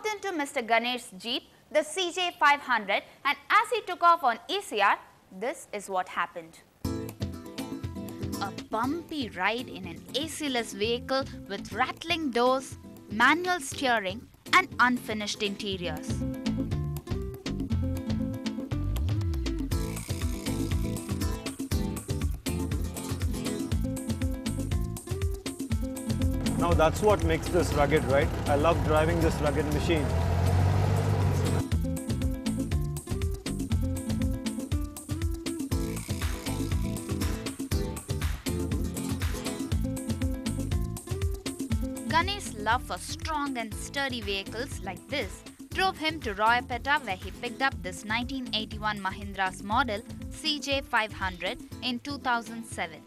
hopped into Mr. Ganesh's Jeep, the Cj500, and as he took off on ECR, this is what happened. A bumpy ride in an AC-less vehicle with rattling doors, manual steering, and unfinished interiors. Now that's what makes this rugged, right? I love driving this rugged machine. Ganesh's love for strong and sturdy vehicles like this drove him to Royapettah, where he picked up this 1981 Mahindra's model Cj500 in 2007.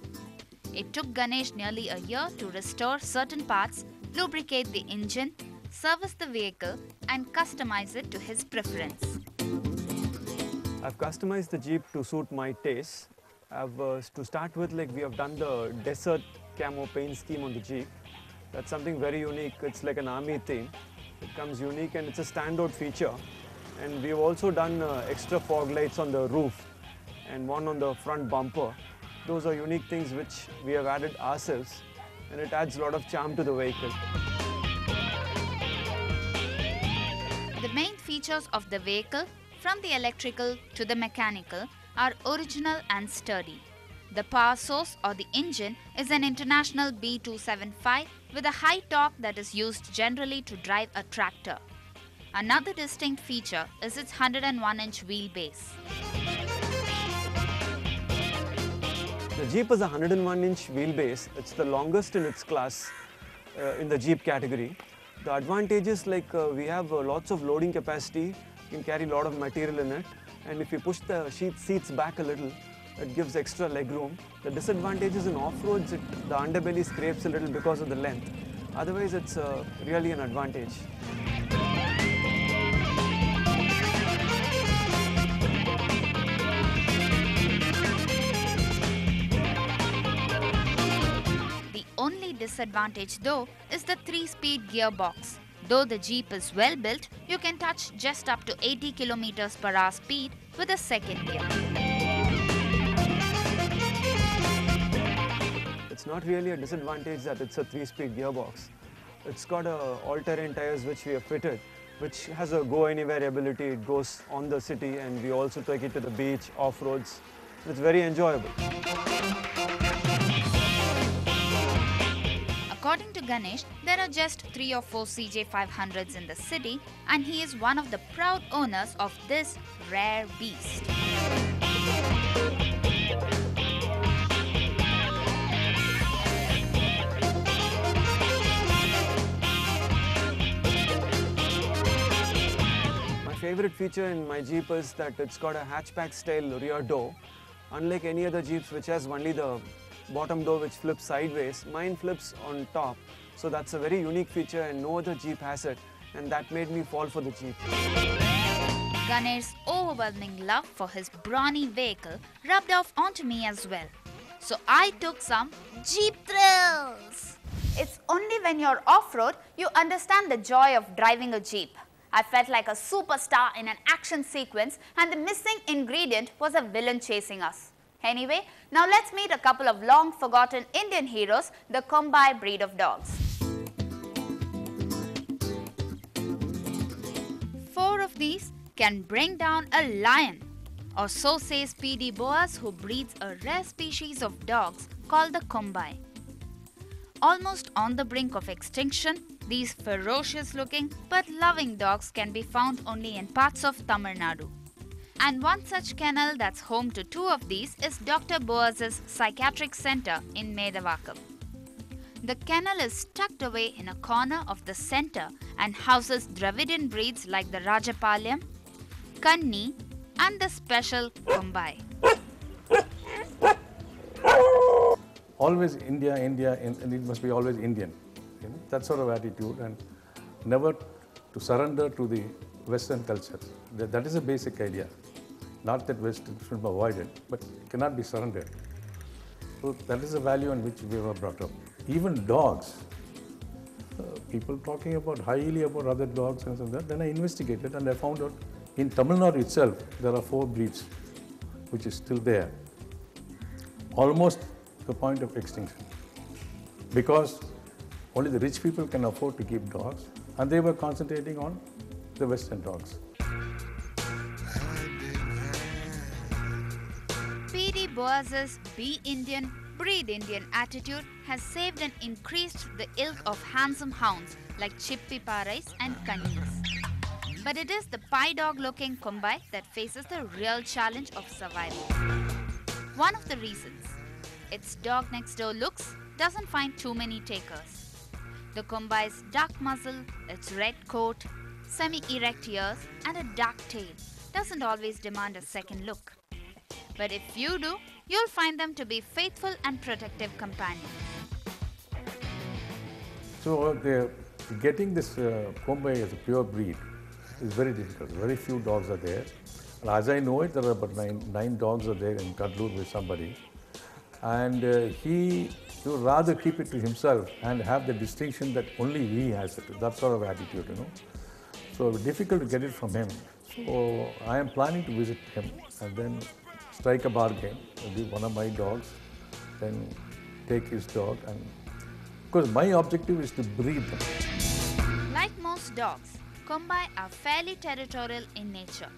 It took Ganesh nearly a year to restore certain parts, lubricate the engine, service the vehicle, and customize it to his preference. I've customized the Jeep to suit my taste. To start with, we have done the desert camo paint scheme on the Jeep. That's something very unique. It's like an army theme. It comes unique and it's a standout feature. And we've also done extra fog lights on the roof and one on the front bumper. Those are unique things which we have added ourselves, and it adds a lot of charm to the vehicle. The main features of the vehicle, from the electrical to the mechanical, are original and sturdy. The power source or the engine is an International B275 with a high torque that is used generally to drive a tractor. Another distinct feature is its 101-inch wheelbase. The Jeep is a 101-inch wheelbase. It's the longest in its class in the Jeep category. The advantage is we have lots of loading capacity, you can carry a lot of material in it, and if you push the seats back a little, it gives extra leg room. The disadvantage is in off-roads, the underbelly scrapes a little because of the length. Otherwise, it's really an advantage. The only disadvantage though is the 3-speed gearbox. Though the Jeep is well built, you can touch just up to 80 km/h speed with a second gear. It's not really a disadvantage that it's a 3-speed gearbox. It's got all-terrain tires which we have fitted, which has a go-anywhere ability. It goes on the city and we also take it to the beach, off-roads. It's very enjoyable. According to Ganesh, there are just 3 or 4 Cj500s in the city, and he is one of the proud owners of this rare beast. My favorite feature in my Jeep is that it's got a hatchback style rear door. Unlike any other Jeeps which has only the bottom door which flips sideways, mine flips on top. So that's a very unique feature and no other Jeep has it, and that made me fall for the Jeep. Ganesh's overwhelming love for his brawny vehicle rubbed off onto me as well. So I took some Jeep thrills. It's only when you're off-road you understand the joy of driving a Jeep. I felt like a superstar in an action sequence, and the missing ingredient was a villain chasing us. Anyway, now let's meet a couple of long-forgotten Indian heroes, the Kombai breed of dogs. 4 of these can bring down a lion, or so says P.D. Boas, who breeds a rare species of dogs called the Kombai. Almost on the brink of extinction, these ferocious-looking but loving dogs can be found only in parts of Tamil Nadu. And one such kennel that's home to 2 of these is Dr. Boas's Psychiatric Center in Medavakkam. The kennel is tucked away in a corner of the center and houses Dravidian breeds like the Rajapalyam, Kanni, and the special Kombai. Always India, and it must be always Indian. You know, that sort of attitude, and never to surrender to the Western culture. That is a basic idea. Not that Western should be avoided, but it cannot be surrendered. So that is a value on which we were brought up. Even dogs, people talking about highly about other dogs and so that. Then I investigated and I found out in Tamil Nadu itself there are 4 breeds which is still there, almost the point of extinction, because only the rich people can afford to keep dogs and they were concentrating on the Western dogs. PD Boaz's Be Indian, Breed Indian attitude has saved and increased the ilk of handsome hounds like Chippy Parais and Kannis. But it is the pie dog looking Kombai that faces the real challenge of survival. One of the reasons, its dog next door looks doesn't find too many takers. The Kombai's dark muzzle, its red coat, semi-erect ears and a dark tail doesn't always demand a second look. But if you do, you'll find them to be faithful and protective companions. So getting this Kombai as a pure breed is very difficult. Very few dogs are there. And as I know it, there are about nine dogs are there in Kadlur with somebody. And he would rather keep it to himself and have the distinction that only he has it. That sort of attitude, you know. So difficult to get it from him. So I am planning to visit him and then strike a bargain, maybe one of my dogs, then take his dog, and because my objective is to breed them. Like most dogs, Kombai are fairly territorial in nature.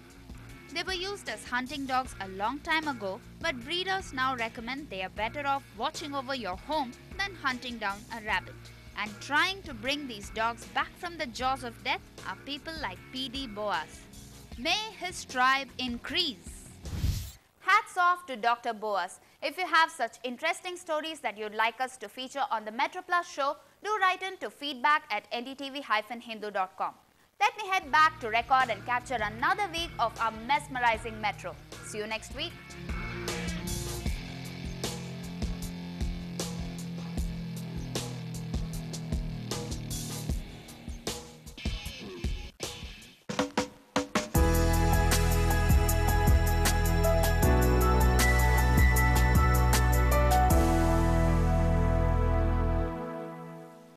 They were used as hunting dogs a long time ago, but breeders now recommend they are better off watching over your home than hunting down a rabbit. And trying to bring these dogs back from the jaws of death are people like PD Boaz. May his tribe increase. Hats off to Dr. Boaz. If you have such interesting stories that you'd like us to feature on the Metroplus show, do write in to feedback@ndtv-hindu.com. Let me head back to record and capture another week of our mesmerizing Metro. See you next week.